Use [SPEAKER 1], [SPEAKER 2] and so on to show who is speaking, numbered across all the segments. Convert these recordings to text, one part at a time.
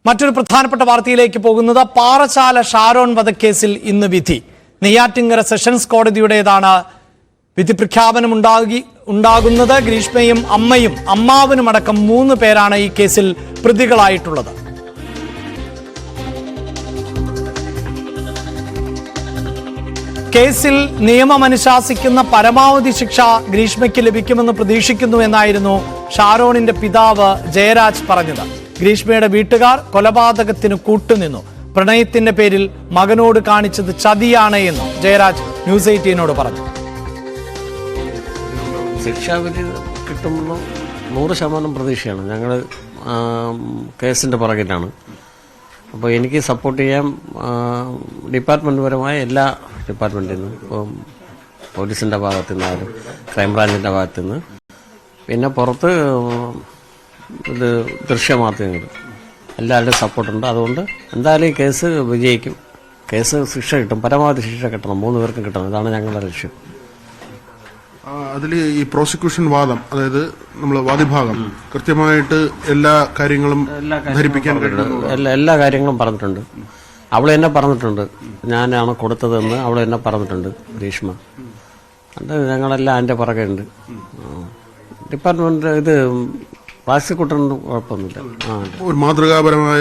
[SPEAKER 1] മറ്റൊരു പ്രധാനപ്പെട്ട വാർത്തയിലേക്ക് പോകുന്നത് പാറശാല ഷാരോൺ വധക്കേസിൽ ഇന്ന് വിധി. നെയ്യാറ്റിൻകര സെഷൻസ് കോടതിയുടേതാണ് വിധി പ്രഖ്യാപനം ഉണ്ടാകുന്നത്. ഗ്രീഷ്മയും അമ്മയും അമ്മാവനുമടക്കം 3 പേരാണ് ഈ കേസിൽ പ്രതികളായിട്ടുള്ളത്. കേസിൽ നിയമം അനുശാസിക്കുന്ന പരമാവധി ശിക്ഷ ഗ്രീഷ്മയ്ക്ക് ലഭിക്കുമെന്ന് പ്രതീക്ഷിക്കുന്നു എന്നായിരുന്നു ഷാരോണിന്റെ പിതാവ് ജയരാജ് പറഞ്ഞത്. ഗ്രീഷ്മയുടെ വീട്ടുകാർ കൊലപാതകത്തിന് കൂട്ടുനിന്നു. പ്രണയത്തിന്റെ പേരിൽ മകനോട് കാണിച്ചത് ചതിയാണ് എന്നും ജയരാജ് ന്യൂസ് 18നോട് പറഞ്ഞു.
[SPEAKER 2] ശിക്ഷാവിധി കിട്ടുമെന്ന് 100% പ്രതീക്ഷയാണ്. ഞങ്ങൾ കേസിൻ്റെ പുറകിലാണ്. അപ്പോൾ എനിക്ക് സപ്പോർട്ട് ചെയ്യാൻ ഡിപ്പാർട്ട്മെൻറ്റ് എല്ലാ ഡിപ്പാർട്ട്മെൻറ്റിൽ നിന്ന്, ഇപ്പം പോലീസിൻ്റെ ഭാഗത്തു നിന്നായാലും ക്രൈംബ്രാഞ്ചിൻ്റെ ഭാഗത്തു നിന്ന്, പിന്നെ പുറത്ത് ഇത് ദൃശ്യമാധ്യമങ്ങൾ എല്ലാവരുടെയും സപ്പോർട്ടുണ്ട്. അതുകൊണ്ട് എന്തായാലും ഈ കേസ് വിജയിക്കും. കേസ് ശിക്ഷ കിട്ടും, പരമാവധി ശിക്ഷ കിട്ടണം, 3 പേർക്കും കിട്ടണം. ഇതാണ് ഞങ്ങളുടെ ലക്ഷ്യം.
[SPEAKER 3] അതിൽ ഈ പ്രോസിക്യൂഷൻ വാദം, അതായത് നമ്മൾ വാദിഭാഗം കൃത്യമായിട്ട് എല്ലാ കാര്യങ്ങളും ധരിപ്പിക്കാൻ
[SPEAKER 2] എല്ലാ കാര്യങ്ങളും പറഞ്ഞിട്ടുണ്ട്. അവൾ എന്നെ പറഞ്ഞിട്ടുണ്ട്, ഞാനാണ് കൊടുത്തതെന്ന് അവൾ എന്നെ പറഞ്ഞിട്ടുണ്ട്, ഗ്രീഷ്മ. അത് ഞങ്ങളെല്ലാം അതിൻ്റെ പുറകെ ഉണ്ട്. ഡിപ്പാർട്ട്മെന്റ് ഇത് പ്രോസിക്യൂട്ടറിന് കുഴപ്പമൊന്നുമില്ല.
[SPEAKER 3] ഒരു മാതൃകാപരമായ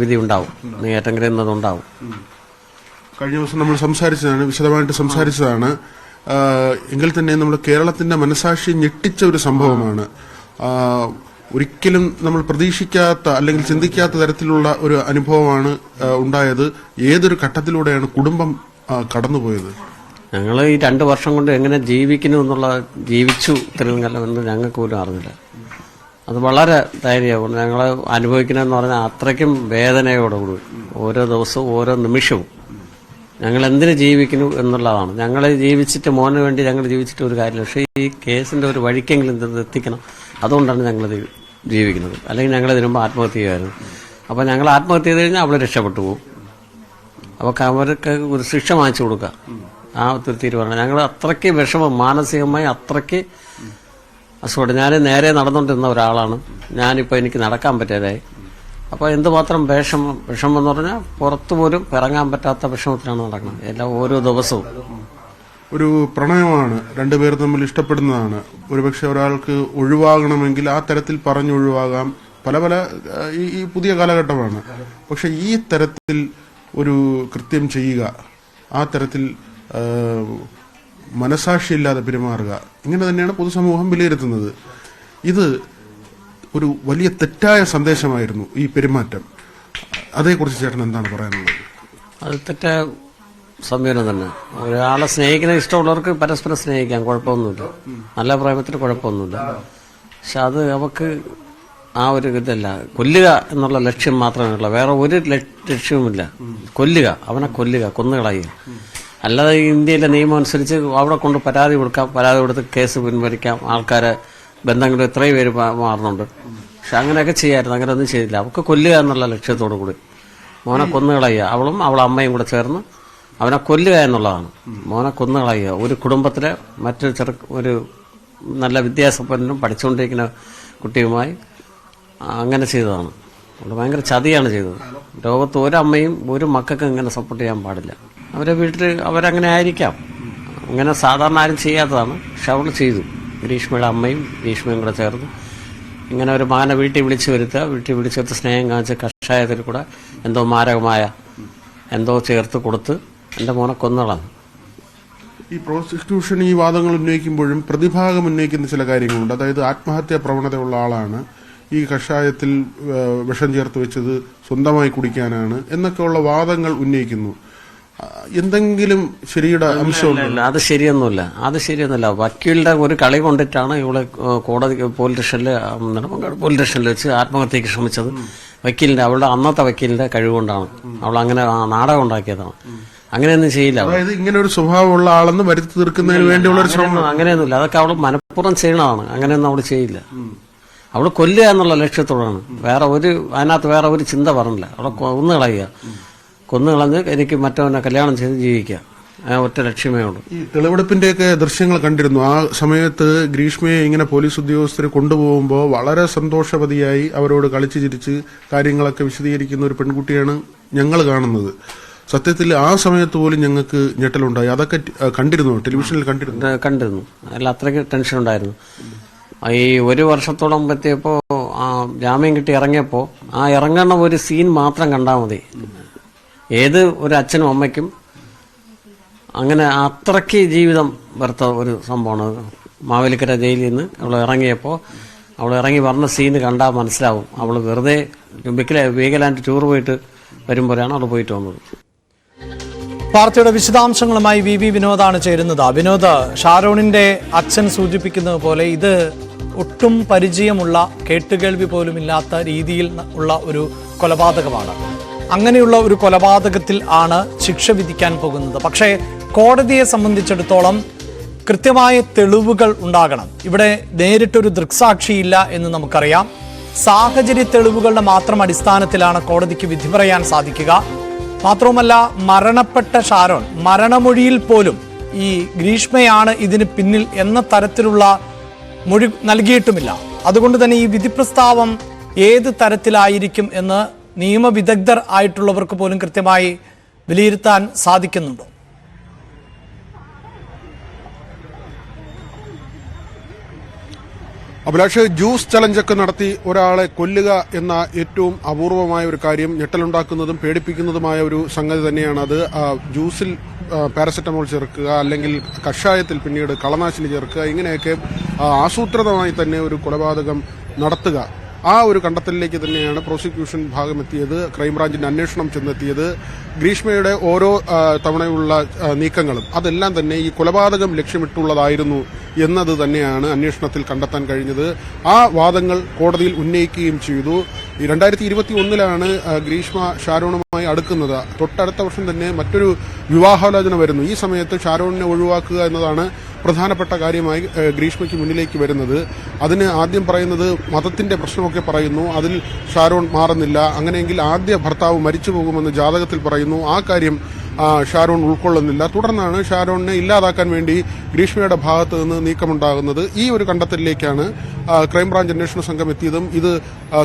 [SPEAKER 2] വിധി ഉണ്ടാവും. നെയ്യാറ്റിൻകരയിൽ നിന്നുണ്ടാവും.
[SPEAKER 3] കഴിഞ്ഞ ദിവസം നമ്മൾ വിശദമായിട്ട് സംസാരിച്ചതാണ്. എങ്കിൽ തന്നെ നമ്മൾ കേരളത്തിന്റെ മനസാക്ഷി ഞെട്ടിച്ച ഒരു സംഭവമാണ്. ഒരിക്കലും നമ്മൾ പ്രതീക്ഷിക്കാത്ത അല്ലെങ്കിൽ ചിന്തിക്കാത്ത തരത്തിലുള്ള ഒരു അനുഭവമാണ് ഉണ്ടായത്. ഏതൊരു ഘട്ടത്തിലൂടെയാണ് കുടുംബം കടന്നുപോയത്?
[SPEAKER 2] ഞങ്ങൾ ഈ 2 വർഷം കൊണ്ട് എങ്ങനെ ജീവിച്ചു തിരുവനന്തപുരമെന്ന് ഞങ്ങൾക്ക് പോലും അറിഞ്ഞില്ല. അത് വളരെ ധൈര്യമാണ് ഞങ്ങൾ അനുഭവിക്കണമെന്ന് പറഞ്ഞാൽ അത്രയ്ക്കും വേദനയോടുകൂടി ഓരോ ദിവസവും ഓരോ നിമിഷവും ഞങ്ങൾ എന്തിനു ജീവിക്കുന്നു എന്നുള്ളതാണ്. ഞങ്ങൾ ജീവിച്ചിട്ട് മോന് വേണ്ടി ഞങ്ങൾ ജീവിച്ചിട്ട് ഒരു കാര്യമില്ല. പക്ഷേ ഈ കേസിന്റെ ഒരു വഴിക്കെങ്കിലും എത്തിക്കണം. അതുകൊണ്ടാണ് ഞങ്ങളത് ജീവിക്കുന്നത്. അല്ലെങ്കിൽ ഞങ്ങൾ ഇതിനു മുമ്പ് ആത്മഹത്യ ചെയ്യുമായിരുന്നു. അപ്പോൾ ഞങ്ങൾ ആത്മഹത്യ ചെയ്ത് കഴിഞ്ഞാൽ അവൾ രക്ഷപ്പെട്ടു പോകും. അപ്പോൾ അവർക്ക് ഒരു ശിക്ഷ വാങ്ങിച്ചു കൊടുക്കുക, ആ ഒരു തീരുമാനം. ഞങ്ങൾ അത്രയ്ക്ക് വിഷമം, മാനസികമായി അത്രയ്ക്ക് അസുഖം. ഞാൻ നേരെ നടന്നുകൊണ്ടിരുന്ന ഒരാളാണ്. ഞാനിപ്പോൾ എനിക്ക് നടക്കാൻ പറ്റാതായി. അപ്പോൾ എന്തുമാത്രം വിഷമം എന്ന് പറഞ്ഞാൽ പുറത്തു പോലും ഇറങ്ങാൻ പറ്റാത്ത വിഷമത്തിലാണ് നടക്കുന്നത് ഓരോ ദിവസവും.
[SPEAKER 3] ഒരു പ്രണയമാണ്, 2 പേർ തമ്മിൽ ഇഷ്ടപ്പെടുന്നതാണ്. ഒരുപക്ഷെ ഒരാൾക്ക് ഒഴിവാകണമെങ്കിൽ ആ തരത്തിൽ പറഞ്ഞൊഴിവാകാം. പല ഈ പുതിയ കാലഘട്ടമാണ്. പക്ഷെ ഈ തരത്തിൽ ഒരു കൃത്യം ചെയ്യുക, ആ തരത്തിൽ മനസാക്ഷിയില്ലാതെ പെരുമാറുക, ഇങ്ങനെ തന്നെയാണ് പൊതുസമൂഹം വിലയിരുത്തുന്നത്. ഇത് ഒരു വലിയ തെറ്റായ സന്ദേശമായിരുന്നു ഈ പെരുമാറ്റം. അതേക്കുറിച്ച് ചേട്ടൻ എന്താണ് പറയാനുള്ളത്?
[SPEAKER 2] അത് തെറ്റായ സമീപനം തന്നെ. ഒരാളെ സ്നേഹിക്കുന്ന ഇഷ്ടമുള്ളവർക്ക് പരസ്പരം സ്നേഹിക്കാം, കുഴപ്പമൊന്നുമില്ല. നല്ല പ്രേമത്തിന് കുഴപ്പമൊന്നുമില്ല. പക്ഷെ അത് അവക്ക് ആ ഒരു ഇതല്ല. കൊല്ലുക എന്നുള്ള ലക്ഷ്യം മാത്രമേ ഉള്ളൂ, വേറെ ഒരു ലക്ഷ്യവുമില്ല. അവനെ കൊന്നുകളയുക. അല്ലാതെ ഇന്ത്യയിലെ നിയമം അനുസരിച്ച് അവിടെ കൊണ്ട് പരാതി കൊടുത്ത് കേസ് പിൻവലിക്കാം. ആൾക്കാരെ ബന്ധങ്ങൾ എത്രയും പേര് മാറുന്നുണ്ട്. പക്ഷെ അങ്ങനെയൊക്കെ ചെയ്യാമായിരുന്നു. അങ്ങനെ ഒന്നും ചെയ്തില്ല. അവൾക്ക് കൊല്ലുക എന്നുള്ള ലക്ഷ്യത്തോടു കൂടി മോനെ കൊന്നുകളയുക. അവളും അവളെ അമ്മയും കൂടെ ചേർന്ന് അവനെ കൊല്ലുക എന്നുള്ളതാണ്. മോനെ കൊന്നുകളയുക. ഒരു കുടുംബത്തിലെ ഒരു നല്ല വിദ്യാസമ്പന്നനും പഠിച്ചുകൊണ്ടിരിക്കുന്ന കുട്ടിയുമായി അങ്ങനെ ചെയ്തതാണ്. അതുകൊണ്ട് ഭയങ്കര ചതിയാണ് ചെയ്തത്. ലോകത്ത് ഒരമ്മയും ഒരു മക്കൾക്കും ഇങ്ങനെ സപ്പോർട്ട് ചെയ്യാൻ പാടില്ല. അവരെ വീട്ടിൽ അവരങ്ങനെ ആയിരിക്കാം. അങ്ങനെ സാധാരണ ആരും ചെയ്യാത്തതാണ്. പക്ഷെ അവൾ ചെയ്തു. ഗ്രീഷ്മയുടെ അമ്മയും ഗ്രീഷ്മയും കൂടെ ചേർന്ന് ഇങ്ങനെ ഒരു മകനെ വീട്ടിൽ വിളിച്ചു വരുത്തി സ്നേഹം കാണിച്ച് കഷായത്തിൽ കൂടെ എന്തോ മാരകമായ എന്തോ ചേർത്ത് കൊടുത്ത് എൻ്റെ മോനെ കൊന്നളാണ്.
[SPEAKER 3] ഈ പ്രോസിക്യൂഷൻ ഈ വാദങ്ങൾ ഉന്നയിക്കുമ്പോഴും പ്രതിഭാഗം ഉന്നയിക്കുന്ന ചില കാര്യങ്ങളുണ്ട്. അതായത് ആത്മഹത്യാ പ്രവണതയുള്ള ആളാണ്, ഈ കഷായത്തിൽ വിഷം ചേർത്ത് വെച്ചത് സ്വന്തമായി കുടിക്കാനാണ് എന്നൊക്കെയുള്ള വാദങ്ങൾ ഉന്നയിക്കുന്നു. എന്തെങ്കിലും ശരിയുടെ അംശമുണ്ടല്ലോ?
[SPEAKER 2] അത് ശരിയൊന്നുമില്ല. വക്കീലിന്റെ ഒരു കളി കൊണ്ടിട്ടാണ് ഇവിടെ പോലീസ് സ്റ്റേഷനിൽ വെച്ച് ആത്മഹത്യക്ക് ശ്രമിച്ചത്. അവളുടെ അന്നത്തെ വക്കീലിന്റെ കഴിവുകൊണ്ടാണ്. അവൾ അങ്ങനെ നാടകം ഉണ്ടാക്കിയതാണ്. അങ്ങനെയൊന്നും ചെയ്യില്ല.
[SPEAKER 3] അതായത് ഇങ്ങനെ ഒരു സ്വഭാവമുള്ള ആളെന്ന് വരുത്തി തീർക്കുന്നതിന് വേണ്ടിയുള്ള ഒരു ശ്രമം
[SPEAKER 2] അങ്ങനെയൊന്നുമില്ല. അതൊക്കെ അവൾ മനഃപൂർവ്വം ചെയ്യണതാണ്. അങ്ങനെയൊന്നും അവൾ ചെയ്യില്ല. അവൾ കൊല്ലുക എന്നുള്ള ലക്ഷ്യത്തോടാണ്. അതിനകത്ത് വേറെ ഒരു ചിന്ത പറഞ്ഞില്ല. അവളെ കൊന്നുകളയുക. കൊന്നുകളഞ്ഞ് എനിക്ക് മറ്റവനെ കല്യാണം ചെയ്ത് ജീവിക്കുക. ഒറ്റ ലക്ഷ്യമേ ഉള്ളൂ.
[SPEAKER 3] ഈ തെളിവെടുപ്പിന്റെയൊക്കെ ദൃശ്യങ്ങൾ കണ്ടിരുന്നു. ആ സമയത്ത് ഗ്രീഷ്മയെ ഇങ്ങനെ പോലീസ് ഉദ്യോഗസ്ഥർ കൊണ്ടുപോകുമ്പോൾ വളരെ സന്തോഷവതിയായി അവരോട് കളിച്ചു ചിരിച്ച് കാര്യങ്ങളൊക്കെ വിശദീകരിക്കുന്ന ഒരു പെൺകുട്ടിയാണ് ഞങ്ങൾ കാണുന്നത്. സത്യത്തിൽ ആ സമയത്ത് പോലും ഞങ്ങൾക്ക് ഞെട്ടലുണ്ടായി. അതൊക്കെ കണ്ടിരുന്നു, ടെലിവിഷനിൽ
[SPEAKER 2] കണ്ടിരുന്നു. അല്ല, അത്രയ്ക്ക് ടെൻഷൻ ഉണ്ടായിരുന്നു. ഈ 1 വർഷത്തോളം എത്തിയപ്പോൾ ജാമ്യം കിട്ടി ഇറങ്ങിയപ്പോൾ ആ ഇറങ്ങുന്ന ഒരു സീൻ മാത്രം കണ്ടാൽ മതി. ഏത് ഒരു അച്ഛനും അമ്മയ്ക്കും അങ്ങനെ അത്രയ്ക്ക് ജീവിതം വെറുത്ത ഒരു സംഭവമാണ്. മാവേലിക്കര ജയിലിൽ നിന്ന് അവൾ ഇറങ്ങിയപ്പോൾ അവൾ ഇറങ്ങി പറഞ്ഞ സീന് കണ്ടാൽ മനസ്സിലാവും. അവൾ വെറുതെ വീഗലാൻഡ് ടൂർ പോയിട്ട് വരുമ്പോഴാണ് അവൾ പോയിട്ട് വന്നത്.
[SPEAKER 1] വാർത്തയുടെ വിശദാംശങ്ങളുമായി വി വിനോദാണ് ചേരുന്നത്. വിനോദ്, ഷാരോണിന്റെ അച്ഛൻ സൂചിപ്പിക്കുന്നത് പോലെ ഇത് ഒട്ടും പരിചയമുള്ള, കേട്ടുകേൾവി പോലും ഇല്ലാത്ത രീതിയിൽ ഉള്ള ഒരു കൊലപാതകമാണ്. അങ്ങനെയുള്ള ഒരു കൊലപാതകത്തിൽ ആണ് ശിക്ഷ വിധിക്കാൻ പോകുന്നത്. പക്ഷേ കോടതിയെ സംബന്ധിച്ചിടത്തോളം കൃത്യമായ തെളിവുകൾ ഉണ്ടാകണം. ഇവിടെ നേരിട്ടൊരു ദൃക്സാക്ഷിയില്ല എന്ന് നമുക്കറിയാം. സാഹചര്യ തെളിവുകളുടെ മാത്രം അടിസ്ഥാനത്തിലാണ് കോടതിക്ക് വിധി പറയാൻ സാധിക്കുക. മാത്രവുമല്ല, മരണപ്പെട്ട ഷാരോൺ മരണമൊഴിയിൽ പോലും ഈ ഗ്രീഷ്മയാണ് ഇതിന് പിന്നിൽ എന്ന തരത്തിലുള്ള മൊഴി നൽകിയിട്ടുമില്ല. അതുകൊണ്ട് തന്നെ ഈ വിധി പ്രസ്താവം ഏത് തരത്തിലായിരിക്കും എന്ന് നിയമവിദഗ്ധർ ആയിട്ടുള്ളവർക്ക് പോലും കൃത്യമായി വിലയിരുത്താൻ സാധിക്കുന്നുണ്ടോ?
[SPEAKER 3] അഭിലാഷ്, ജ്യൂസ് ചലഞ്ചൊക്കെ നടത്തി ഒരാളെ കൊല്ലുക എന്ന ഏറ്റവും അപൂർവമായ ഒരു കാര്യം, ഞെട്ടലുണ്ടാക്കുന്നതും പേടിപ്പിക്കുന്നതുമായ ഒരു സംഗതി തന്നെയാണ് അത്. ജ്യൂസിൽ പാരസെറ്റമോൾ ചേർക്കുക, അല്ലെങ്കിൽ കഷായത്തിൽ പിന്നീട് കളനാശിനി ചേർക്കുക, ഇങ്ങനെയൊക്കെ ആസൂത്രിതമായി തന്നെ ഒരു കൊലപാതകം നടത്തുക. ആ ഒരു കണ്ടെത്തലിലേക്ക് തന്നെയാണ് പ്രോസിക്യൂഷൻ ഭാഗം എത്തിയത്, ക്രൈംബ്രാഞ്ചിന്റെ അന്വേഷണം ചെന്നെത്തിയത്. ഗ്രീഷ്മയുടെ ഓരോ തവണയുള്ള നീക്കങ്ങളും അതെല്ലാം തന്നെ ഈ കൊലപാതകം ലക്ഷ്യമിട്ടുള്ളതായിരുന്നു എന്നത് തന്നെയാണ് അന്വേഷണത്തിൽ കണ്ടെത്താൻ കഴിഞ്ഞത്. ആ വാദങ്ങൾ കോടതിയിൽ ഉന്നയിക്കുകയും ചെയ്തു. 2021 ഗ്രീഷ്മ ഷാരോണുമായി അടുക്കുന്നത്. തൊട്ടടുത്ത വർഷം തന്നെ മറ്റൊരു വിവാഹാലോചന വരുന്നു. ഈ സമയത്ത് ഷാരോണിനെ ഒഴിവാക്കുക എന്നതാണ് പ്രധാനപ്പെട്ട കാര്യമായി ഗ്രീഷ്മയ്ക്ക് മുന്നിലേക്ക് വരുന്നത്. അതിന് ആദ്യം പറയുന്നത് മതത്തിന്റെ പ്രശ്നമൊക്കെ പറയുന്നു. അതിൽ ഷാരോൺ മാറുന്നില്ല. അങ്ങനെയെങ്കിൽ ആദ്യ ഭർത്താവ് മരിച്ചു പോകുമെന്ന് ജാതകത്തിൽ പറയുന്നു. ആ കാര്യം ഷാരോൺ ഉൾക്കൊള്ളുന്നില്ല. തുടർന്നാണ് ഷാരോണിനെ ഇല്ലാതാക്കാൻ വേണ്ടി ഗ്രീഷ്മയുടെ ഭാഗത്ത് നിന്ന് നീക്കമുണ്ടാകുന്നത്. ഈ ഒരു കണ്ടെത്തലിലേക്കാണ് ക്രൈംബ്രാഞ്ച് അന്വേഷണ സംഘം എത്തിയതും ഇത്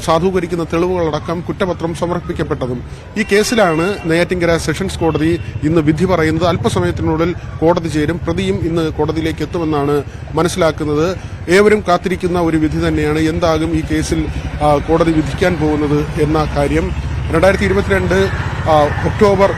[SPEAKER 3] സാധൂകരിക്കുന്ന തെളിവുകളടക്കം കുറ്റപത്രം സമർപ്പിക്കപ്പെട്ടതും. ഈ കേസിലാണ് നെയ്യാറ്റിൻകര സെഷൻസ് കോടതി ഇന്ന് വിധി പറയുന്നത്. അല്പസമയത്തിനുള്ളിൽ കോടതി ചേരും. പ്രതിയും ഇന്ന് കോടതിയിലേക്ക് എത്തുമെന്നാണ് മനസ്സിലാക്കുന്നത്. ഏവരും കാത്തിരിക്കുന്ന ഒരു വിധി തന്നെയാണ്. എന്താകും ഈ കേസിൽ കോടതി വിധിക്കാൻ പോകുന്നത് എന്ന കാര്യം. 2022 ഒക്ടോബർ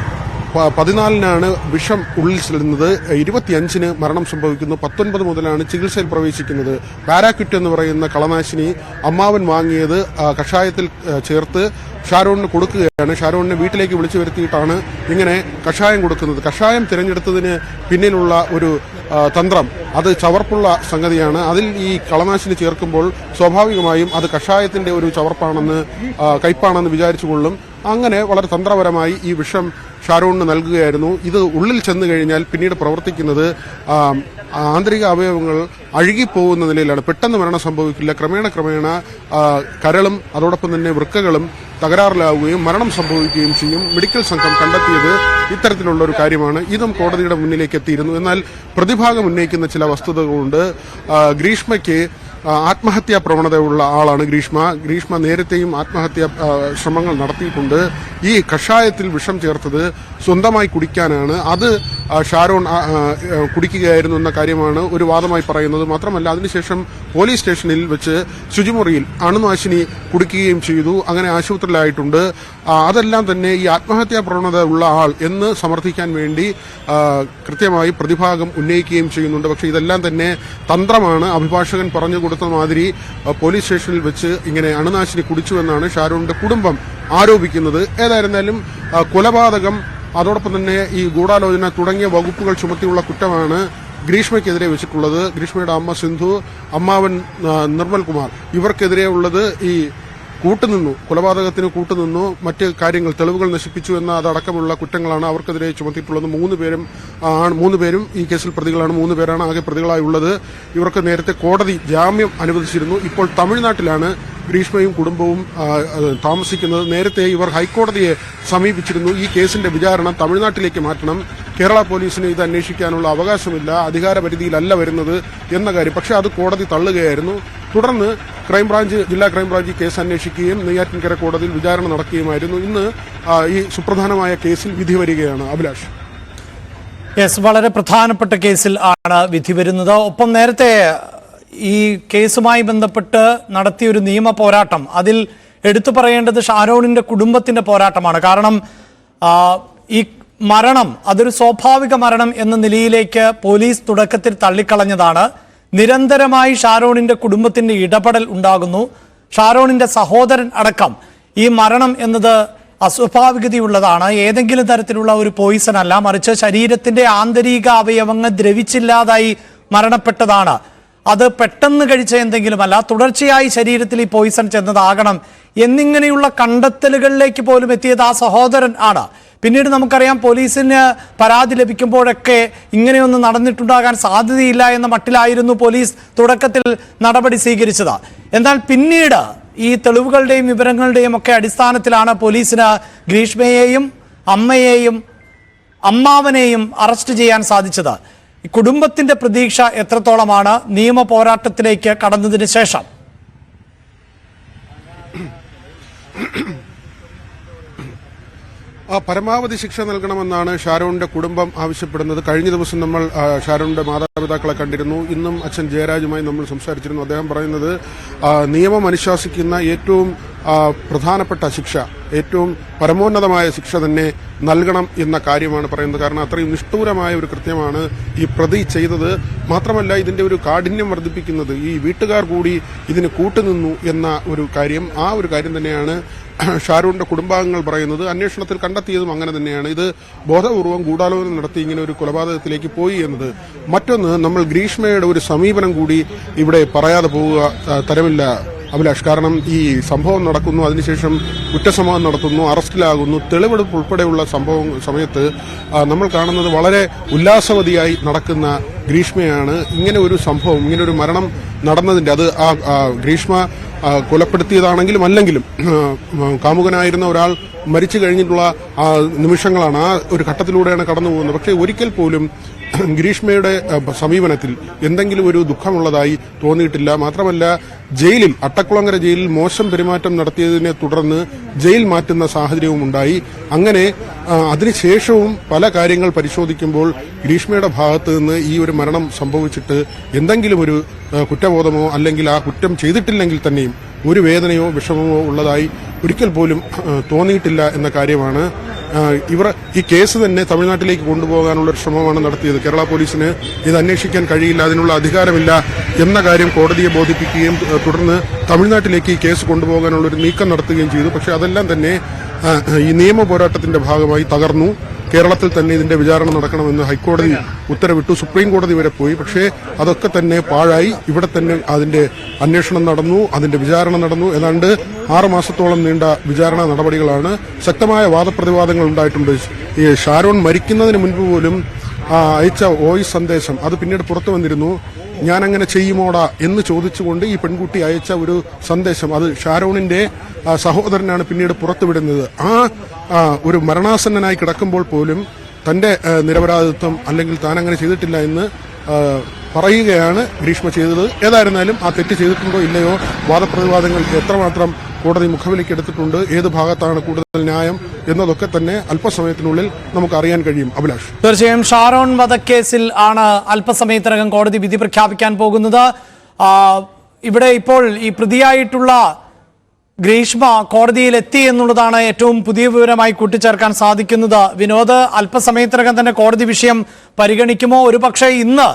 [SPEAKER 3] 14 വിഷം ഉള്ളിൽ ചെല്ലുന്നത്. 25 മരണം സംഭവിക്കുന്നു. 19 മുതലാണ് ചികിത്സയിൽ പ്രവേശിക്കുന്നത്. പാരാക്വിറ്റ് എന്ന് പറയുന്ന കളനാശിനി അമ്മാവൻ വാങ്ങിയത് കഷായത്തിൽ ചേർത്ത് ഷാരോണിന് കൊടുക്കുകയാണ്. ഷാരോണിനെ വീട്ടിലേക്ക് വിളിച്ചു വരുത്തിയിട്ടാണ് ഇങ്ങനെ കഷായം കൊടുക്കുന്നത്. കഷായം തിരഞ്ഞെടുത്തതിന് പിന്നിലുള്ള ഒരു തന്ത്രം, അത് ചവർപ്പുള്ള സംഗതിയാണ്. അതിൽ ഈ കളനാശിനി ചേർക്കുമ്പോൾ സ്വാഭാവികമായും അത് കഷായത്തിന്റെ ഒരു ചവർപ്പാണെന്ന്, കയ്പാണെന്ന് വിചാരിച്ചുകൊള്ളും. അങ്ങനെ വളരെ തന്ത്രപരമായി ഈ വിഷം ഷാരോണിന് നൽകുകയായിരുന്നു. ഇത് ഉള്ളിൽ ചെന്ന് കഴിഞ്ഞാൽ പിന്നീട് പ്രവർത്തിക്കുന്നത് ആന്തരിക അവയവങ്ങൾ അഴുകിപ്പോകുന്ന നിലയിലാണ്. പെട്ടെന്ന് മരണം സംഭവിക്കില്ല. ക്രമേണ കരളും അതോടൊപ്പം തന്നെ വൃക്കകളും തകരാറിലാവുകയും മരണം സംഭവിക്കുകയും ചെയ്യും. മെഡിക്കൽ സംഘം കണ്ടെത്തിയത് ഇത്തരത്തിലുള്ള ഒരു കാര്യമാണ്. ഇതും കോടതിയുടെ മുന്നിലേക്ക് എത്തിയിരുന്നു. എന്നാൽ പ്രതിഭാഗം ഉന്നയിക്കുന്ന ചില വസ്തുതകളുണ്ട്. ഗ്രീഷ്മയ്ക്ക് ആത്മഹത്യാ പ്രവണതയുള്ള ആളാണ് ഗ്രീഷ്മ നേരത്തെയും ആത്മഹത്യാ ശ്രമങ്ങൾ നടത്തിയിട്ടുണ്ട്. ഈ കഷായത്തിൽ വിഷം ചേർത്തത് സ്വന്തമായി കുടിക്കാനാണ്. അത് ഷാരോൺ കുടിക്കുകയായിരുന്നു എന്ന കാര്യമാണ് ഒരു വാദമായി പറയുന്നത്. മാത്രമല്ല, അതിനുശേഷം പോലീസ് സ്റ്റേഷനിൽ വെച്ച് ശുചിമുറിയിൽ അണുനാശിനി കുടിക്കുകയും ചെയ്തു. അങ്ങനെ ആശുപത്രിയിലായിട്ടുണ്ട്. അതെല്ലാം തന്നെ ഈ ആത്മഹത്യാ പ്രവണത ഉള്ള ആൾ എന്ന് സമർത്ഥിക്കാൻ വേണ്ടി കൃത്യമായി പ്രതിഭാഗം ഉന്നയിക്കുകയും ചെയ്യുന്നുണ്ട്. പക്ഷേ ഇതെല്ലാം തന്നെ തന്ത്രമാണ്. അഭിഭാഷകൻ പറഞ്ഞു കൊടുത്ത മാതിരി പോലീസ് സ്റ്റേഷനിൽ വെച്ച് ഇങ്ങനെ അണുനാശിനി കുടിച്ചുവെന്നാണ് ഷാരോണിന്റെ കുടുംബം ആരോപിക്കുന്നത്. ഏതായിരുന്നാലും കൊലപാതകം, അതോടൊപ്പം തന്നെ ഈ ഗൂഢാലോചന തുടങ്ങിയ വകുപ്പുകൾ ചുമത്തിയുള്ള കുറ്റമാണ് ഗ്രീഷ്മയ്ക്കെതിരെ വെച്ചിട്ടുള്ളത്. ഗ്രീഷ്മയുടെ അമ്മ സിന്ധു, അമ്മാവൻ നിർമ്മൽ കുമാർ, ഇവർക്കെതിരെ ഉള്ളത് ഈ കൂട്ടുനിന്നു, കൊലപാതകത്തിന് കൂട്ടുനിന്നു, മറ്റ് കാര്യങ്ങൾ തെളിവുകൾ നശിപ്പിച്ചു എന്ന അതടക്കമുള്ള കുറ്റങ്ങളാണ് അവർക്കെതിരെ ചുമത്തിയിട്ടുള്ളത്. 3 പേരും ഈ കേസിൽ പ്രതികളാണ്. 3 പേരാണ് ആകെ പ്രതികളായുള്ളത്. ഇവർക്ക് നേരത്തെ കോടതി ജാമ്യം അനുവദിച്ചിരുന്നു. ഇപ്പോൾ തമിഴ്നാട്ടിലാണ് ഗ്രീഷ്മയും കുടുംബവും താമസിക്കുന്നത്. നേരത്തെ ഇവർ ഹൈക്കോടതിയെ സമീപിച്ചിരുന്നു. ഈ കേസിന്റെ വിചാരണ തമിഴ്നാട്ടിലേക്ക് മാറ്റണം, കേരള പോലീസിന് ഇത് അന്വേഷിക്കാനുള്ള അവകാശമില്ല, അധികാരപരിധിയിലല്ല വരുന്നത് എന്ന കാര്യം. പക്ഷേ അത് കോടതി തള്ളുകയായിരുന്നു. തുടർന്ന് ജില്ലാ ക്രൈംബ്രാഞ്ച് കേസ് അന്വേഷിക്കുകയും നെയ്യാറ്റിൻകര കോടതിയിൽ വിചാരണ നടക്കുകയുമായിരുന്നു. ഇന്ന് ഈ സുപ്രധാനമായ കേസിൽ വിധി വരികയാണ്. അഭിലാഷ്.
[SPEAKER 1] യെസ്, വളരെ പ്രധാനപ്പെട്ട കേസിൽ ആണ് വിധി വരുന്നത്. ഒപ്പം നേരത്തെ ഈ കേസുമായി ബന്ധപ്പെട്ട് നടത്തിയ ഒരു നിയമ പോരാട്ടം, അതിൽ എടുത്തു പറയേണ്ടത് ഷാരോണിന്റെ കുടുംബത്തിന്റെ പോരാട്ടമാണ്. കാരണം ഈ മരണം അതൊരു സ്വാഭാവിക മരണം എന്ന നിലയിലേക്ക് പോലീസ് തുടക്കത്തിൽ തള്ളിക്കളഞ്ഞതാണ്. നിരന്തരമായി ഷാരോണിന്റെ കുടുംബത്തിന്റെ ഇടപെടൽ ഉണ്ടാകുന്നു. ഷാരോണിന്റെ സഹോദരൻ അടക്കം ഈ മരണം എന്നത് അസ്വാഭാവികതയുള്ളതാണ്, ഏതെങ്കിലും തരത്തിലുള്ള ഒരു പോയിസൺ അല്ല, മറിച്ച് ശരീരത്തിന്റെ ആന്തരിക അവയവങ്ങൾ ദ്രവിച്ചില്ലാതായി മരണപ്പെട്ടതാണ്. അത് പെട്ടെന്ന് കഴിച്ച എന്തെങ്കിലുമല്ല, തുടർച്ചയായി ശരീരത്തിൽ ഈ പോയിസൺ ചെന്നതാകണം എന്നിങ്ങനെയുള്ള കണ്ടെത്തലുകളിലേക്ക് പോലും എത്തിയത് ആ സഹോദരൻ ആണ്. പിന്നീട് നമുക്കറിയാം, പോലീസിന് പരാതി ലഭിക്കുമ്പോഴൊക്കെ ഇങ്ങനെയൊന്നും നടന്നിട്ടുണ്ടാകാൻ സാധ്യതയില്ല എന്ന മട്ടിലായിരുന്നു പോലീസ് തുടക്കത്തിൽ നടപടി സ്വീകരിച്ചത്. എന്നാൽ പിന്നീട് ഈ തെളിവുകളുടെയും വിവരങ്ങളുടെയും ഒക്കെ അടിസ്ഥാനത്തിലാണ് പോലീസിന് ഗ്രീഷ്മയെയും അമ്മയെയും അമ്മാവനെയും അറസ്റ്റ് ചെയ്യാൻ സാധിച്ചത്. കുടുംബത്തിന്റെ പ്രതീക്ഷ എത്രത്തോളമാണ് നിയമ പോരാട്ടത്തിലേക്ക് കടന്നതിന് ശേഷം?
[SPEAKER 3] പരമാവധി ശിക്ഷ നൽകണമെന്നാണ് ഷാരോണിന്റെ കുടുംബം ആവശ്യപ്പെടുന്നത്. കഴിഞ്ഞ ദിവസം നമ്മൾ ഷാരോണിന്റെ മാതാപിതാക്കളെ കണ്ടിരുന്നു. ഇന്നും അച്ഛൻ ജയരാജുമായി നമ്മൾ സംസാരിച്ചിരുന്നു. അദ്ദേഹം പറയുന്നത് നിയമം അനുശാസിക്കുന്ന ഏറ്റവും പ്രധാനപ്പെട്ട ശിക്ഷ, ഏറ്റവും പരമോന്നതമായ ശിക്ഷ തന്നെ നൽകണം എന്ന കാര്യമാണ് പറയുന്നത്. കാരണം അത്രയും നിഷ്ഠൂരമായ ഒരു കൃത്യമാണ് ഈ പ്രതി ചെയ്തത്. മാത്രമല്ല, ഇതിന്റെ ഒരു കാഠിന്യം വർദ്ധിപ്പിക്കുന്നത് ഈ വീട്ടുകാർ കൂടി ഇതിന് കൂട്ടുനിന്നു എന്ന ഒരു കാര്യം, ആ ഒരു കാര്യം തന്നെയാണ് ഷാരൂണിന്റെ കുടുംബാംഗങ്ങൾ പറയുന്നത്. അന്വേഷണത്തിൽ കണ്ടെത്തിയതും അങ്ങനെ തന്നെയാണ്. ഇത് ബോധപൂർവം ഗൂഢാലോചന നടത്തി ഇങ്ങനെ ഒരു കൊലപാതകത്തിലേക്ക് പോയി എന്നത്. മറ്റൊന്ന്, നമ്മൾ ഗ്രീഷ്മയുടെ ഒരു സമീപനം കൂടി ഇവിടെ പറയാതെ പോവുക തരമില്ല അഭിലാഷ്. കാരണം ഈ സംഭവം നടക്കുന്നു, അതിനുശേഷം കുറ്റസമ്മതം നടത്തുന്നു, അറസ്റ്റിലാകുന്നു, തെളിവെടുപ്പ് ഉൾപ്പെടെയുള്ള സമയത്ത് നമ്മൾ കാണുന്നത് വളരെ ഉല്ലാസവതിയായി നടക്കുന്ന ഗ്രീഷ്മയാണ്. ഇങ്ങനെ ഒരു സംഭവം, ഇങ്ങനെ ഒരു മരണം നടന്നതിന്റെ, അത് ഗ്രീഷ്മ കൊലപ്പെടുത്തിയതാണെങ്കിലും അല്ലെങ്കിലും കാമുകനായിരുന്ന ഒരാൾ മരിച്ചു കഴിഞ്ഞിട്ടുള്ള നിമിഷങ്ങളാണ്, ആ ഒരു ഘട്ടത്തിലൂടെയാണ് കടന്നു പോകുന്നത്. പക്ഷേ ഒരിക്കൽ പോലും ഗ്രീഷ്മയുടെ സമീപനത്തിൽ എന്തെങ്കിലും ഒരു ദുഃഖമുള്ളതായി തോന്നിയിട്ടില്ല. മാത്രമല്ല, ജയിലിൽ, അട്ടക്കുളങ്ങര ജയിലിൽ മോശം പെരുമാറ്റം നടത്തിയതിനെ തുടർന്ന് ജയിൽ മാറ്റുന്ന സാഹചര്യവും ഉണ്ടായി. അങ്ങനെ അതിനുശേഷവും പല കാര്യങ്ങൾ പരിശോധിക്കുമ്പോൾ ഗ്രീഷ്മയുടെ ഭാഗത്ത് നിന്ന് ഈ ഒരു മരണം സംഭവിച്ചിട്ട് എന്തെങ്കിലും ഒരു കുറ്റബോധമോ അല്ലെങ്കിൽ ആ കുറ്റം ചെയ്തിട്ടില്ലെങ്കിൽ തന്നെയും ഒരു വേദനയോ വിഷമമോ ഉള്ളതായി ഒരിക്കൽ പോലും തോന്നിയിട്ടില്ല എന്ന കാര്യമാണ്. ഇവർ ഈ കേസ് തന്നെ തമിഴ്നാട്ടിലേക്ക് കൊണ്ടുപോകാനുള്ള ഒരു ശ്രമമാണ് നടത്തിയത്. കേരള പോലീസിന് ഇത് അന്വേഷിക്കാൻ കഴിയില്ല, അതിനുള്ള അധികാരമില്ല എന്ന കാര്യം കോടതിയെ ബോധിപ്പിക്കുകയും തുടർന്ന് തമിഴ്നാട്ടിലേക്ക് ഈ കേസ് കൊണ്ടുപോകാനുള്ള ഒരു നീക്കം നടത്തുകയും ചെയ്തു. പക്ഷെ അതെല്ലാം തന്നെ ഈ നിയമ പോരാട്ടത്തിന്റെ ഭാഗമായി തകർന്നു. കേരളത്തിൽ തന്നെ ഇതിന്റെ വിചാരണ നടക്കണമെന്ന് ഹൈക്കോടതി ഉത്തരവിട്ടു, സുപ്രീം കോടതി വരെ പോയി. പക്ഷേ അതൊക്കെ തന്നെ പാഴായി. ഇവിടെ തന്നെ അതിന്റെ അന്വേഷണം നടന്നു, അതിന്റെ വിചാരണ നടന്നു. ഏതാണ്ട് 6 മാസത്തോളം നീണ്ട വിചാരണ നടപടികളാണ്. ശക്തമായ വാദപ്രതിവാദങ്ങൾ ഉണ്ടായിട്ടുണ്ട്. ഈ ഷാരോൺ മരിക്കുന്നതിന് മുൻപ് പോലും അയച്ച വോയിസ് സന്ദേശം, അത് പിന്നീട് പുറത്തു വന്നിരുന്നു. ഞാനങ്ങനെ ചെയ്യുമോടാ എന്ന് ചോദിച്ചുകൊണ്ട് ഈ പെൺകുട്ടി അയച്ച ഒരു സന്ദേശം, അത് ഷാരോണിന്റെ സഹോദരനാണ് പിന്നീട് പുറത്തുവിടുന്നത്. ഒരു മരണാസന്നനായി കിടക്കുമ്പോൾ പോലും തന്റെ നിരപരാധിത്വം അല്ലെങ്കിൽ താൻ അങ്ങനെ ചെയ്തിട്ടില്ല എന്ന് പറയുകയാണ് ഗ്രീഷ്മ ചെയ്തത്. ഏതായിരുന്നാലും ആ തെറ്റ് ചെയ്തിട്ടുണ്ടോ ഇല്ലയോ, വാദപ്രതിവാദങ്ങൾ എത്രമാത്രം കോടതി മുഖവിലേക്ക് എടുത്തിട്ടുണ്ട്, ഏത് ഭാഗത്താണ് കൂടുതൽ ന്യായം എന്നതൊക്കെ തന്നെ അല്പസമയത്തിനുള്ളിൽ നമുക്ക് അറിയാൻ കഴിയും. അഭിലാഷ്.
[SPEAKER 1] തീർച്ചയായും ഷാരോൺ വധക്കേസിൽ ആണ് അല്പസമയത്തിനകം കോടതി വിധി പ്രഖ്യാപിക്കാൻ പോകുന്നത്. ഇവിടെ ഇപ്പോൾ ഈ പ്രതിയായിട്ടുള്ള ഗ്രീഷ്മ കോടതിയിൽ എത്തി എന്നുള്ളതാണ് ഏറ്റവും പുതിയ വിവരമായി കൂട്ടിച്ചേർക്കാൻ സാധിക്കുന്നത്. വിനോദ്, അല്പസമയത്തിനകം തന്നെ കോടതി വിഷയം പരിഗണിക്കുമോ? ഒരുപക്ഷെ ഇന്ന്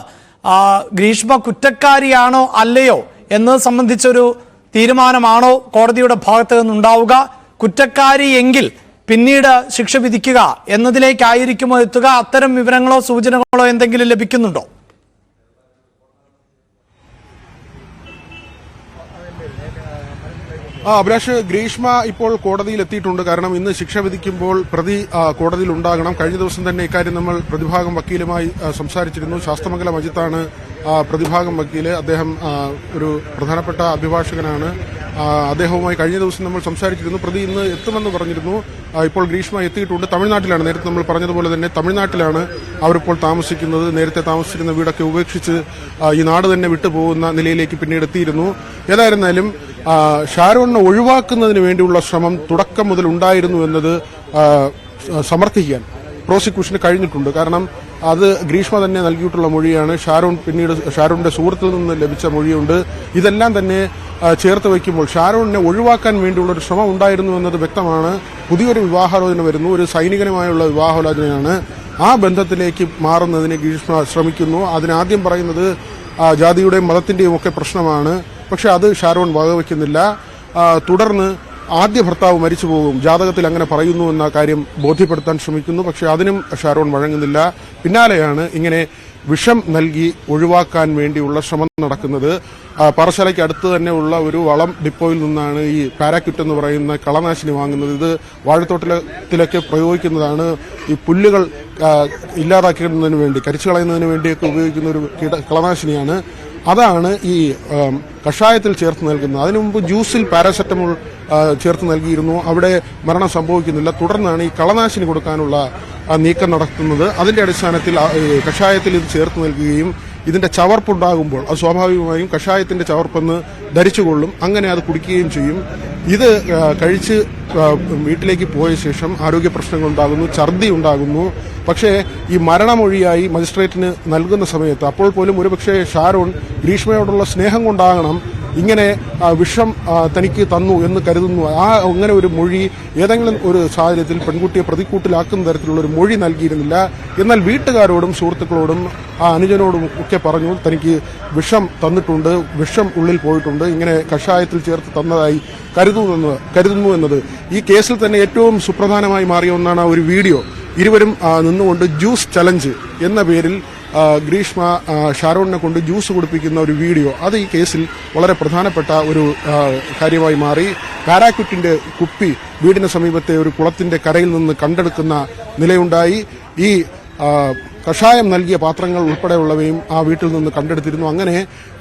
[SPEAKER 1] ഗ്രീഷ്മ കുറ്റക്കാരിയാണോ അല്ലയോ എന്നത് സംബന്ധിച്ചൊരു തീരുമാനമാണോ കോടതിയുടെ ഭാഗത്ത് നിന്നുണ്ടാവുക? കുറ്റക്കാരി എങ്കിൽ പിന്നീട് ശിക്ഷ വിധിക്കുക എന്നതിലേക്കായിരിക്കുമോ എത്തുക? അത്തരം വിവരങ്ങളോ സൂചനകളോ എന്തെങ്കിലും ലഭിക്കുന്നുണ്ടോ?
[SPEAKER 3] അഭിലാഷ്, ഗ്രീഷ്മ ഇപ്പോൾ കോടതിയിൽ എത്തിയിട്ടുണ്ട്. കാരണം ഇന്ന് ശിക്ഷ വിധിക്കുമ്പോൾ പ്രതി കോടതിയിൽ ഉണ്ടാകണം. കഴിഞ്ഞ ദിവസം തന്നെ ഇക്കാര്യം നമ്മൾ പ്രതിഭാഗം വക്കീലുമായി സംസാരിച്ചിരുന്നു. ശാസ്തമംഗലം അജിത്താണ് പ്രതിഭാഗം വക്കീല്. അദ്ദേഹം ഒരു പ്രധാനപ്പെട്ട അഭിഭാഷകനാണ്. അദ്ദേഹവുമായി കഴിഞ്ഞ ദിവസം നമ്മൾ സംസാരിച്ചിരുന്നു. പ്രതി ഇന്ന് എത്തുമെന്ന് പറഞ്ഞിരുന്നു. ഇപ്പോൾ ഗ്രീഷ്മ എത്തിയിട്ടുണ്ട്. തമിഴ്നാട്ടിലാണ്, നേരത്തെ നമ്മൾ പറഞ്ഞതുപോലെ തന്നെ തമിഴ്നാട്ടിലാണ് അവരിപ്പോൾ താമസിക്കുന്നത്. നേരത്തെ താമസിച്ചിരുന്ന വീടൊക്കെ ഉപേക്ഷിച്ച് ഈ നാട് തന്നെ വിട്ടുപോകുന്ന നിലയിലേക്ക് പിന്നീട് എത്തിയിരുന്നു. ഏതായിരുന്നാലും ഷാരോണിനെ ഒഴിവാക്കുന്നതിന് വേണ്ടിയുള്ള ശ്രമം തുടക്കം മുതൽ ഉണ്ടായിരുന്നു എന്നത് സമർത്ഥിക്കാൻ പ്രോസിക്യൂഷന് കഴിഞ്ഞിട്ടുണ്ട്. കാരണം അത് ഗ്രീഷ്മ തന്നെ നൽകിയിട്ടുള്ള മൊഴിയാണ്. ഷാരോണിന്റെ സുഹൃത്തിൽ നിന്ന് ലഭിച്ച മൊഴിയുണ്ട്. ഇതെല്ലാം തന്നെ ചേർത്ത് വയ്ക്കുമ്പോൾ ഷാരോണിനെ ഒഴിവാക്കാൻ വേണ്ടിയുള്ള ഒരു ശ്രമം ഉണ്ടായിരുന്നു എന്നത് വ്യക്തമാണ്. പുതിയൊരു വിവാഹാലോചന വരുന്നു, ഒരു സൈനികനുമായുള്ള വിവാഹാലോചനയാണ്. ആ ബന്ധത്തിലേക്ക് മാറുന്നതിന് ഗ്രീഷ്മ ശ്രമിക്കുന്നു. അതിനാദ്യം പറയുന്നത് ജാതിയുടെയും മതത്തിന്റെയും ഒക്കെ പ്രശ്നമാണ്. പക്ഷെ അത് ഷാരോൺ വകവയ്ക്കുന്നില്ല. തുടർന്ന് ആദ്യ ഭർത്താവ് മരിച്ചു പോകും, ജാതകത്തിൽ അങ്ങനെ പറയുന്നു എന്ന കാര്യം ബോധ്യപ്പെടുത്താൻ ശ്രമിക്കുന്നു. പക്ഷെ അതിനും ഷാരോൺ വഴങ്ങുന്നില്ല. പിന്നാലെയാണ് ഇങ്ങനെ വിഷം നൽകി ഒഴിവാക്കാൻ വേണ്ടിയുള്ള ശ്രമം നടക്കുന്നത്. പാറശാലയ്ക്ക് അടുത്ത് തന്നെ ഉള്ള ഒരു വളം ഡിപ്പോയിൽ നിന്നാണ് ഈ പാരാക്യൂറ്റ് എന്ന് പറയുന്ന കളനാശിനി വാങ്ങുന്നത്. ഇത് വാഴത്തോട്ടത്തിലൊക്കെ പ്രയോഗിക്കുന്നതാണ്. ഈ പുല്ലുകൾ ഇല്ലാതാക്കുന്നതിന് വേണ്ടി, കരിച്ചു കളയുന്നതിന് വേണ്ടിയൊക്കെ ഉപയോഗിക്കുന്ന ഒരു കളനാശിനിയാണ്. അതാണ് ഈ കഷായത്തിൽ ചേർത്ത് നൽകുന്നത്. അതിനു മുമ്പ് ജ്യൂസിൽ പാരാസെറ്റമോൾ ചേർത്ത് നൽകിയിരുന്നു. അവിടെ മരണം സംഭവിക്കുന്നില്ല. തുടർന്നാണ് ഈ കളനാശിനി കൊടുക്കാനുള്ള നീക്കം നടത്തുന്നത്. അതിന്റെ അടിസ്ഥാനത്തിൽ കഷായത്തിൽ ഇത് ചേർത്ത് നൽകുകയും ഇതിന്റെ ചവർപ്പുണ്ടാകുമ്പോൾ അത് സ്വാഭാവികമായും കഷായത്തിന്റെ ചവർപ്പെന്ന് ധരിച്ചുകൊള്ളും. അങ്ങനെ അത് കുടിക്കുകയും ചെയ്യും. ഇത് കഴിച്ച് വീട്ടിലേക്ക് പോയ ശേഷം ആരോഗ്യ പ്രശ്നങ്ങൾ ഉണ്ടാകുന്നു, ഛർദി ഉണ്ടാകുന്നു. പക്ഷേ ഈ മരണമൊഴിയായി മജിസ്ട്രേറ്റിന് നൽകുന്ന സമയത്ത് അപ്പോൾ പോലും ഒരുപക്ഷെ ഷാരോൺ ഗ്രീഷ്മയോടുള്ള സ്നേഹം കൊണ്ടാകണം ഇങ്ങനെ വിഷം തനിക്ക് തന്നു എന്ന് കരുതുന്നു. അങ്ങനെ ഒരു മൊഴി ഏതെങ്കിലും ഒരു സാഹചര്യത്തിൽ പെൺകുട്ടിയെ പ്രതിക്കൂട്ടിലാക്കുന്ന തരത്തിലുള്ള ഒരു മൊഴി നൽകിയിരുന്നില്ല. എന്നാൽ വീട്ടുകാരോടും സുഹൃത്തുക്കളോടും അനുജനോടും ഒക്കെ പറഞ്ഞു തനിക്ക് വിഷം തന്നിട്ടുണ്ട്, വിഷം ഉള്ളിൽ പോയിട്ടുണ്ട്, ഇങ്ങനെ കഷായത്തിൽ ചേർത്ത് തന്നതായി കരുതുന്നു എന്നത് ഈ കേസിൽ തന്നെ ഏറ്റവും സുപ്രധാനമായി മാറിയ ഒന്നാണ് ഒരു വീഡിയോ. ഇരുവരും നിന്നുകൊണ്ട് ജ്യൂസ് ചലഞ്ച് എന്ന പേരിൽ ഗ്രീഷ്മ ഷാരോണിനെ കൊണ്ട് ജ്യൂസ് കുടിപ്പിക്കുന്ന ഒരു വീഡിയോ, അത് ഈ കേസിൽ വളരെ പ്രധാനപ്പെട്ട ഒരു കാര്യമായി മാറി. പാരാക്യൂറ്റിന്റെ കുപ്പി വീടിന് സമീപത്തെ ഒരു കുളത്തിന്റെ കരയിൽ നിന്ന് കണ്ടെടുക്കുന്ന നിലയുണ്ടായി. ഈ കഷായം നൽകിയ പാത്രങ്ങൾ ഉൾപ്പെടെയുള്ളവയും ആ വീട്ടിൽ നിന്ന് കണ്ടെടുത്തിരുന്നു. അങ്ങനെ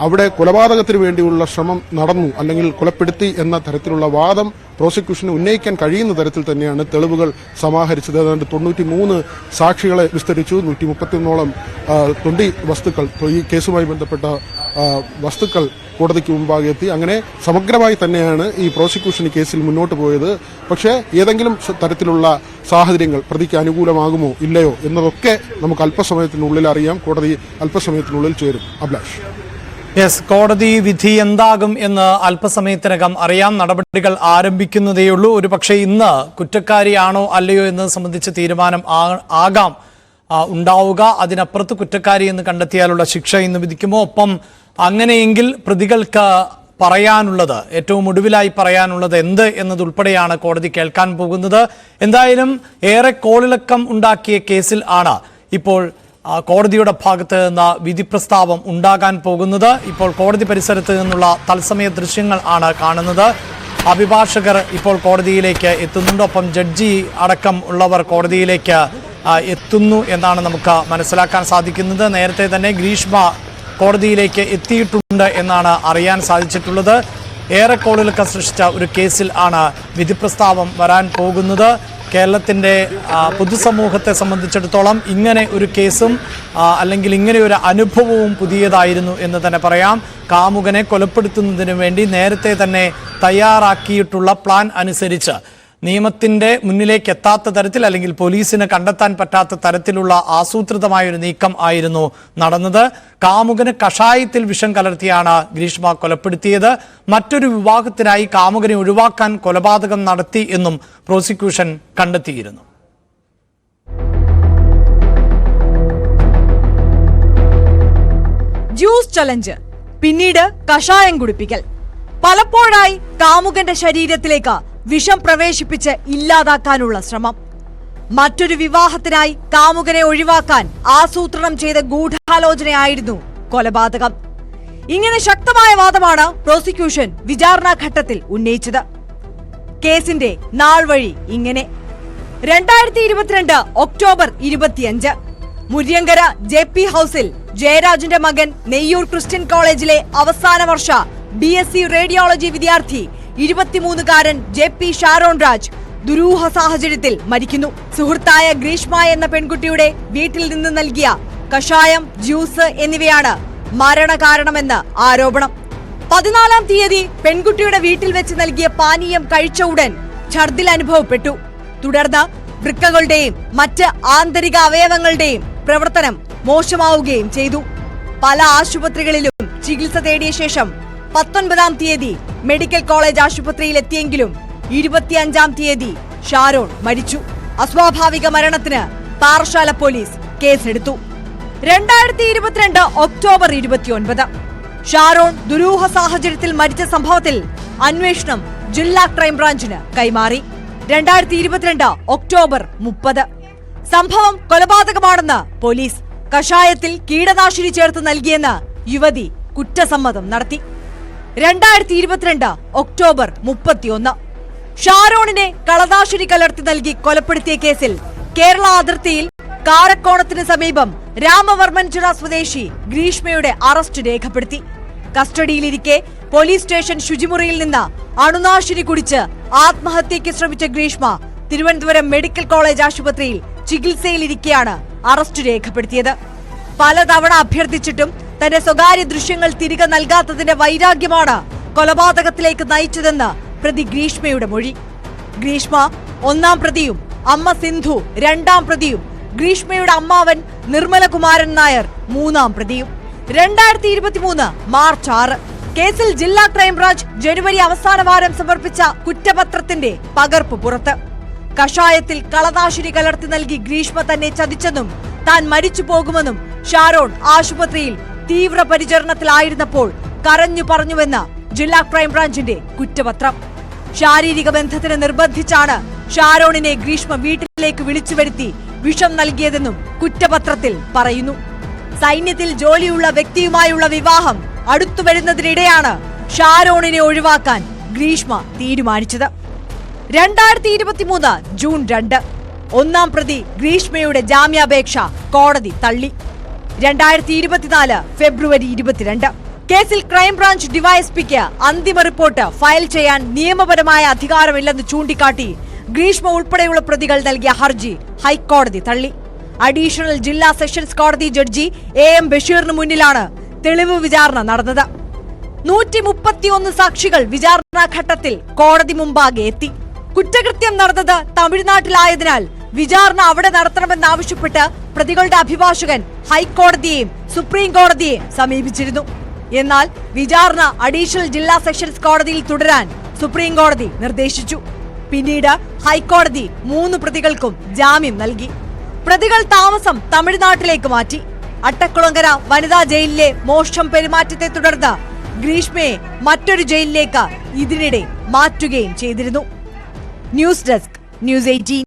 [SPEAKER 3] അവിടെ കൊലപാതകത്തിന് വേണ്ടിയുള്ള ശ്രമം നടന്നു, അല്ലെങ്കിൽ കൊലപ്പെടുത്തി എന്ന തരത്തിലുള്ള വാദം പ്രോസിക്യൂഷന് ഉന്നയിക്കാൻ കഴിയുന്ന തരത്തിൽ തന്നെയാണ് തെളിവുകൾ സമാഹരിച്ചത്. ഏതാണ്ട് 93 സാക്ഷികളെ വിസ്തരിച്ചു. 131ഓളം വസ്തുക്കൾ, ഈ കേസുമായി ബന്ധപ്പെട്ട വസ്തുക്കൾ കോടതിക്ക് മുമ്പാകെ എത്തി. അങ്ങനെ സമഗ്രമായി തന്നെയാണ് ഈ പ്രോസിക്യൂഷൻ ഈ കേസിൽ മുന്നോട്ട് പോയത്. പക്ഷേ ഏതെങ്കിലും തരത്തിലുള്ള സാഹചര്യങ്ങൾ പ്രതിക്ക് അനുകൂലമാകുമോ ഇല്ലയോ എന്നതൊക്കെ നമുക്ക് അല്പസമയത്തിനുള്ളിൽ അറിയാം. കോടതി അല്പസമയത്തിനുള്ളിൽ ചേരും. അഭിലാഷ്.
[SPEAKER 1] യെസ്, കോടതി വിധി എന്താകും എന്ന് അല്പസമയത്തിനകം അറിയാം. നടപടികൾ ആരംഭിക്കുന്നതേയുള്ളൂ. ഒരുപക്ഷെ ഇന്ന് കുറ്റക്കാരിയാണോ അല്ലയോ എന്നത് സംബന്ധിച്ച് തീരുമാനം ആകാം ഉണ്ടാവുക. അതിനപ്പുറത്ത് കുറ്റക്കാരി എന്ന് കണ്ടെത്തിയാലുള്ള ശിക്ഷ ഇന്ന് വിധിക്കുമോ? ഒപ്പം അങ്ങനെയെങ്കിൽ പ്രതികൾക്ക് പറയാനുള്ളത്, ഏറ്റവും ഒടുവിലായി പറയാനുള്ളത് എന്ത് എന്നതുൾപ്പെടെയാണ് കോടതി കേൾക്കാൻ പോകുന്നത്. എന്തായാലും ഏറെ കോളിളക്കം ഉണ്ടാക്കിയ കേസിൽ ആണ് ഇപ്പോൾ കോടതിയുടെ ഭാഗത്ത് നിന്ന് വിധി പ്രസ്താവം ഉണ്ടാകാൻ പോകുന്നത്. ഇപ്പോൾ കോടതി പരിസരത്ത് നിന്നുള്ള തത്സമയ ദൃശ്യങ്ങൾ ആണ് കാണുന്നത്. അഭിഭാഷകർ ഇപ്പോൾ കോടതിയിലേക്ക് എത്തുന്നുണ്ട്. ഒപ്പം ജഡ്ജി അടക്കം ഉള്ളവർ കോടതിയിലേക്ക് എത്തുന്നു എന്നാണ് നമുക്ക് മനസ്സിലാക്കാൻ സാധിക്കുന്നത്. നേരത്തെ തന്നെ ഗ്രീഷ്മ കോടതിയിലേക്ക് എത്തിയിട്ടുണ്ട് എന്നാണ് അറിയാൻ സാധിച്ചിട്ടുള്ളത്. ഏറെ കോളിളക്കം സൃഷ്ടിച്ച ഒരു കേസിൽ ആണ് വിധി പ്രസ്താവം വരാൻ പോകുന്നത്. കേരളത്തിൻ്റെ പൊതുസമൂഹത്തെ സംബന്ധിച്ചിടത്തോളം ഇങ്ങനെ ഒരു കേസും അല്ലെങ്കിൽ ഇങ്ങനെ ഒരു അനുഭവവും പുതിയതായിരുന്നു എന്ന് തന്നെ പറയാം. കാമുകനെ കൊലപ്പെടുത്തുന്നതിന് വേണ്ടി നേരത്തെ തന്നെ തയ്യാറാക്കിയിട്ടുള്ള പ്ലാൻ അനുസരിച്ച് നിയമത്തിന്റെ മുന്നിലേക്ക് എത്താത്ത തരത്തിൽ, അല്ലെങ്കിൽ പോലീസിന് കണ്ടെത്താൻ പറ്റാത്ത തരത്തിലുള്ള ആസൂത്രിതമായ ഒരു നീക്കം ആയിരുന്നു നടന്നത്. കാമുകന് കഷായത്തിൽ വിഷം കലർത്തിയാണ് ഗ്രീഷ്മ കൊലപ്പെടുത്തിയത്. മറ്റൊരു വിവാഹത്തിനായി കാമുകനെ ഒഴിവാക്കാൻ കൊലപാതകം നടത്തി എന്നും പ്രോസിക്യൂഷൻ കണ്ടെത്തിയിരുന്നു.
[SPEAKER 4] ജ്യൂസ് ചലഞ്ച്, പിന്നീട് കഷായം കുടിപ്പിക്കൽ. പലപ്പോഴായി കാമുകന്റെ ശരീരത്തിലേക്ക് വിഷം പ്രവേശിപ്പിച്ച് ഇല്ലാതാക്കാനുള്ള ശ്രമം. മറ്റൊരു വിവാഹത്തിനായി കാമുകനെ ഒഴിവാക്കാൻ ആസൂത്രണം ചെയ്ത ഗൂഢാലോചനയായിരുന്നു കൊലപാതകം. ഇങ്ങനെ ശക്തമായ വാദമാണ് പ്രോസിക്യൂഷൻ വിചാരണ ഘട്ടത്തിൽ ഉന്നയിച്ചത്. കേസിന്റെ നാൾ വഴി ഇങ്ങനെ: 2022 ഒക്ടോബർ 25 മുരിയങ്കര JP ഹൌസിൽ ജയരാജിന്റെ മകൻ നെയ്യൂർ ക്രിസ്ത്യൻ കോളേജിലെ അവസാന വർഷ BSc റേഡിയോളജി വിദ്യാർത്ഥി 23-കാരൻ JP ഷാരോൺ രാജ് ദുരൂഹ സാഹചര്യത്തിൽ മരിക്കുന്നു. സുഹൃത്തായ ഗ്രീഷ്മ എന്ന പെൺകുട്ടിയുടെ വീട്ടിൽ നിന്ന് നൽകിയ കഷായം, ജ്യൂസ് എന്നിവയാണ് മരണകാരണമെന്ന് ആരോപണം. 14-ാം തീയതി പെൺകുട്ടിയുടെ വീട്ടിൽ വെച്ച് നൽകിയ പാനീയം കഴിച്ച ഉടൻ ഛർദിൽ അനുഭവപ്പെട്ടു. തുടർന്ന് വൃക്കകളുടെയും മറ്റ് ആന്തരിക അവയവങ്ങളുടെയും പ്രവർത്തനം മോശമാവുകയും ചെയ്തു. പല ആശുപത്രികളിലും ചികിത്സ തേടിയ ശേഷം 19-ാം തീയതി മെഡിക്കൽ കോളേജ് ആശുപത്രിയിൽ എത്തിയെങ്കിലും 25-ാം തീയതി ഷാരോൺ മരിച്ചു. അസ്വാഭാവിക മരണത്തിന് പാറശാല പോലീസ് കേസെടുത്തു. 2022 ഒക്ടോബർ 29 ഷാരോൺ ദുരൂഹ സാഹചര്യത്തിൽ മരിച്ച സംഭവത്തിൽ അന്വേഷണം ജില്ലാ ക്രൈംബ്രാഞ്ചിന് കൈമാറി. 2022 ഒക്ടോബർ 30 സംഭവം കൊലപാതകമാണെന്ന് പോലീസ്. കഷായത്തിൽ കീടനാശിനി ചേർത്ത് നൽകിയെന്ന് യുവതി കുറ്റസമ്മതം നടത്തി. 2022 ഒക്ടോബർ 31 ഷാരോണിനെ കളനാശിനി കലർത്തി നൽകി കൊലപ്പെടുത്തിയ കേസിൽ കേരള അതിർത്തിയിൽ കാരക്കോണത്തിന് സമീപം രാമവർമ്മൻചിറ സ്വദേശി ഗ്രീഷ്മയുടെ അറസ്റ്റ് രേഖപ്പെടുത്തി. കസ്റ്റഡിയിലിരിക്കെ പോലീസ് സ്റ്റേഷൻ ശുചിമുറിയിൽ നിന്ന് അണുനാശിനി കുടിച്ച് ആത്മഹത്യയ്ക്ക് ശ്രമിച്ച ഗ്രീഷ്മ തിരുവനന്തപുരം മെഡിക്കൽ കോളേജ് ആശുപത്രിയിൽ ചികിത്സയിലിരിക്കെയാണ് അറസ്റ്റ് രേഖപ്പെടുത്തിയത്. പലതവണ അഭ്യർത്ഥിച്ചിട്ടും തന്റെ സ്വകാര്യ ദൃശ്യങ്ങൾ തിരികെ നൽകാത്തതിന്റെ വൈരാഗ്യമാണ് കൊലപാതകത്തിലേക്ക് നയിച്ചതെന്ന് പ്രതി ഗ്രീഷ്മയുടെ മൊഴി. ഗ്രീഷ്മ 1-ാം പ്രതിയും അമ്മ സിന്ധു 2-ാം പ്രതിയും ഗ്രീഷ്മയുടെ അമ്മാവൻ നിർമ്മലകുമാരൻ നായർ 3-ാം പ്രതിയും. 2023 മാർച്ച് 6 കേസിൽ ജില്ലാ ക്രൈംബ്രാഞ്ച് ജനുവരി അവസാന വാരം സമർപ്പിച്ച കുറ്റപത്രത്തിന്റെ പകർപ്പ് പുറത്ത്. കഷായത്തിൽ കളനാശിനി കലർത്തി നൽകി ഗ്രീഷ്മ തന്നെ ചതിച്ചെന്നും താൻ മരിച്ചു പോകുമെന്നും ഷാരോൺ ആശുപത്രിയിൽ തീവ്രപരിചരണത്തിലായിരുന്നപ്പോൾ കരഞ്ഞു പറഞ്ഞുവെന്ന് ജില്ലാ ക്രൈംബ്രാഞ്ചിന്റെ കുറ്റപത്രം. ശാരീരിക ബന്ധത്തിന് നിർബന്ധിച്ചാണ് ഷാരോണിനെ ഗ്രീഷ്മ വീട്ടിലേക്ക് വിളിച്ചു വരുത്തി വിഷം നൽകിയതെന്നും കുറ്റപത്രത്തിൽ പറയുന്നു. സൈന്യത്തിൽ ജോലിയുള്ള വ്യക്തിയുമായുള്ള വിവാഹം അടുത്തു വരുന്നതിനിടെയാണ് ഷാരോണിനെ ഒഴിവാക്കാൻ ഗ്രീഷ്മ തീരുമാനിച്ചത്. 2023 ജൂൺ 2 1-ാം പ്രതി ഗ്രീഷ്മയുടെ ജാമ്യാപേക്ഷ കോടതി തള്ളി. 2024 ഫെബ്രുവരി 22 കേസിൽ ക്രൈംബ്രാഞ്ച് ഡിവൈഎസ്പിക്ക് അന്തിമ റിപ്പോർട്ട് ഫയൽ ചെയ്യാൻ നിയമപരമായ അധികാരമില്ലെന്ന് ചൂണ്ടിക്കാട്ടി ഗ്രീഷ്മ ഉൾപ്പെടെയുള്ള പ്രതികൾ നൽകിയ ഹർജി ഹൈക്കോടതി തള്ളി. അഡീഷണൽ ജില്ലാ സെഷൻസ് കോടതി ജഡ്ജി AM ബഷീറിന് മുന്നിലാണ് തെളിവ് വിചാരണ നടന്നത്. 131 സാക്ഷികൾ വിചാരണാ ഘട്ടത്തിൽ കോടതി മുമ്പാകെ എത്തി. കുറ്റകൃത്യം നടന്നത് തമിഴ്നാട്ടിലായതിനാൽ വിചാരണ അവിടെ നടത്തണമെന്നാവശ്യപ്പെട്ട് പ്രതികളുടെ അഭിഭാഷകൻ ഹൈക്കോടതിയെയും സുപ്രീം കോടതിയെയും സമീപിച്ചിരുന്നു. എന്നാൽ വിചാരണ അഡീഷണൽ ജില്ലാ സെഷൻസ് കോടതിയിൽ തുടരാൻ സുപ്രീം കോടതി നിർദ്ദേശിച്ചു. പിന്നീട് ഹൈക്കോടതി 3 പ്രതികൾക്കും ജാമ്യം നൽകി. പ്രതികൾ താമസം തമിഴ്നാട്ടിലേക്ക് മാറ്റി. അട്ടക്കുളങ്ങര വനിതാ ജയിലിലെ മോശം പെരുമാറ്റത്തെ തുടർന്ന് ഗ്രീഷ്മയെ മറ്റൊരു ജയിലിലേക്ക് ഇതിനിടെ മാറ്റുകയും ചെയ്തിരുന്നു. News desk, news 18.